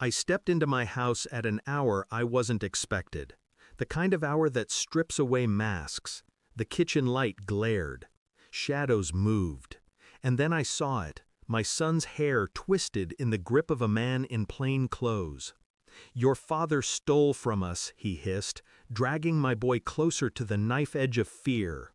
I stepped into my house at an hour I wasn't expected. The kind of hour that strips away masks. The kitchen light glared. Shadows moved. And then I saw it, my son's hair twisted in the grip of a man in plain clothes. "Your father stole from us," he hissed, dragging my boy closer to the knife edge of fear.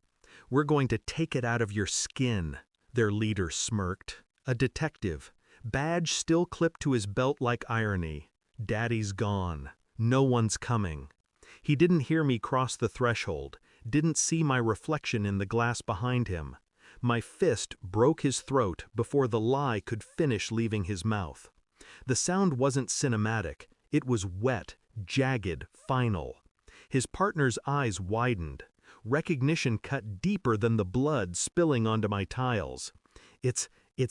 "We're going to take it out of your skin," their leader smirked. A detective, badge still clipped to his belt like irony. Daddy's gone. No one's coming. He didn't hear me cross the threshold, didn't see my reflection in the glass behind him. My fist broke his throat before the lie could finish leaving his mouth. The sound wasn't cinematic, it was wet, jagged, final. His partner's eyes widened. Recognition cut deeper than the blood spilling onto my tiles. It's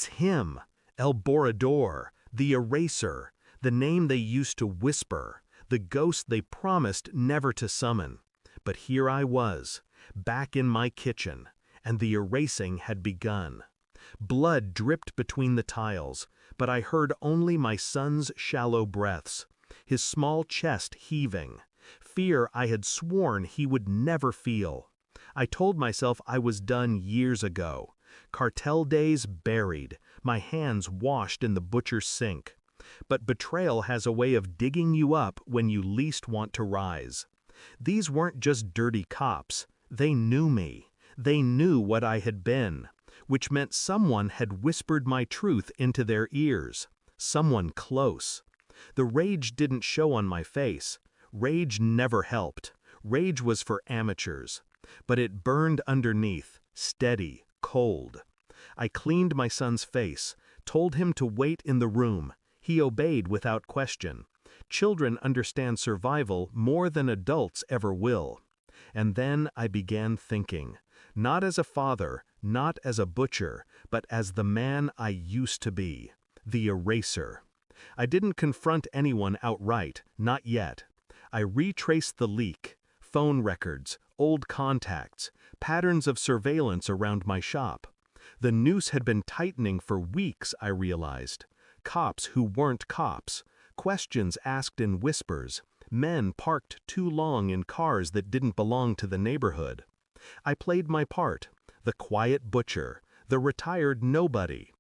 him, El Borrador, the eraser, the name they used to whisper, the ghost they promised never to summon. But here I was, back in my kitchen, and the erasing had begun. Blood dripped between the tiles, but I heard only my son's shallow breaths, his small chest heaving, fear I had sworn he would never feel. I told myself I was done years ago. Cartel days buried, my hands washed in the butcher's sink. But betrayal has a way of digging you up when you least want to rise. These weren't just dirty cops, they knew me. They knew what I had been, which meant someone had whispered my truth into their ears. Someone close. The rage didn't show on my face. Rage never helped. Rage was for amateurs. But it burned underneath, steady, cold. I cleaned my son's face, told him to wait in the room. He obeyed without question. Children understand survival more than adults ever will. And then I began thinking, not as a father, not as a butcher, but as the man I used to be, the eraser. I didn't confront anyone outright, not yet. I retraced the leak, phone records, old contacts, patterns of surveillance around my shop. The noose had been tightening for weeks, I realized. Cops who weren't cops, questions asked in whispers, men parked too long in cars that didn't belong to the neighborhood. I played my part, the quiet butcher, the retired nobody.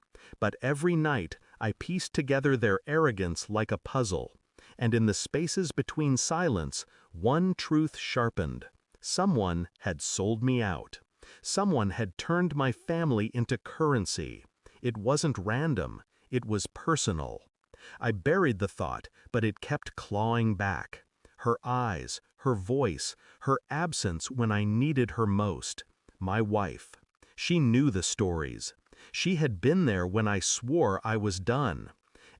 But every night I pieced together their arrogance like a puzzle. And in the spaces between silence, one truth sharpened. Someone had sold me out. Someone had turned my family into currency. It wasn't random, it was personal. I buried the thought, but it kept clawing back. Her eyes, her voice, her absence when I needed her most. My wife. She knew the stories. She had been there when I swore I was done.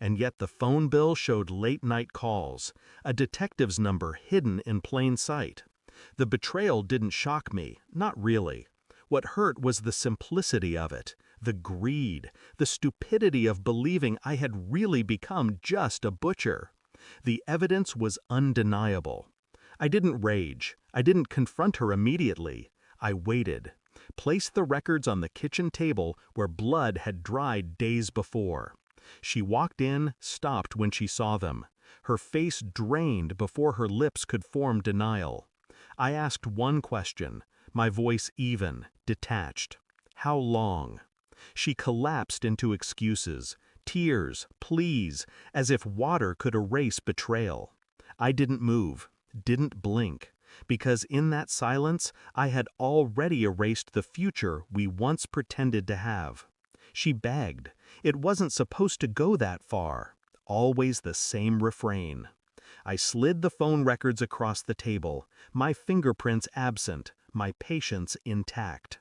And yet the phone bill showed late-night calls, a detective's number hidden in plain sight. The betrayal didn't shock me, not really. What hurt was the simplicity of it, the greed, the stupidity of believing I had really become just a butcher. The evidence was undeniable. I didn't rage. I didn't confront her immediately. I waited, placed the records on the kitchen table where blood had dried days before. She walked in, stopped when she saw them. Her face drained before her lips could form denial. I asked one question, my voice even, detached. How long? She collapsed into excuses, tears, pleas, as if water could erase betrayal. I didn't move, didn't blink, because in that silence I had already erased the future we once pretended to have. She begged. It wasn't supposed to go that far. Always the same refrain. I slid the phone records across the table, my fingerprints absent, my patience intact.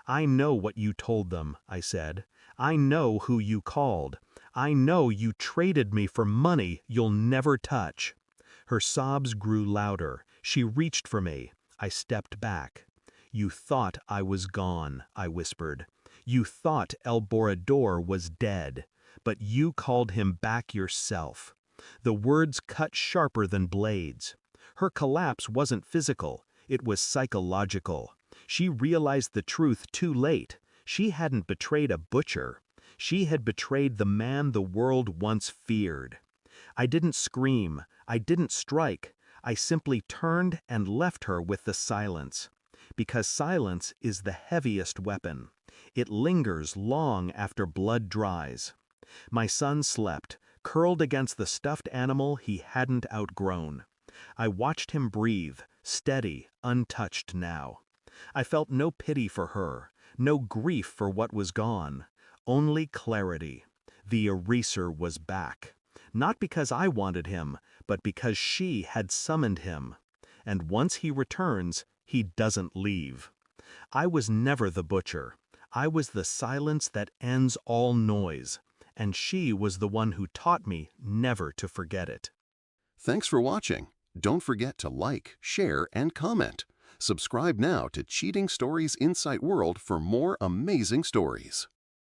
"I know what you told them," I said. "I know who you called. I know you traded me for money you'll never touch." Her sobs grew louder. She reached for me. I stepped back. "You thought I was gone," I whispered. "You thought El Borrador was dead, but you called him back yourself." The words cut sharper than blades. Her collapse wasn't physical, it was psychological. She realized the truth too late. She hadn't betrayed a butcher. She had betrayed the man the world once feared. I didn't scream, I didn't strike, I simply turned and left her with the silence. Because silence is the heaviest weapon. It lingers long after blood dries. My son slept, curled against the stuffed animal he hadn't outgrown. I watched him breathe, steady, untouched now. I felt no pity for her, no grief for what was gone, only clarity. The eraser was back. Not because I wanted him, but because she had summoned him. And once he returns, he doesn't leave. I was never the butcher. I was the silence that ends all noise. And she was the one who taught me never to forget it. Thanks for watching. Don't forget to like, share, and comment. Subscribe now to Cheating Stories Insight World for more amazing stories.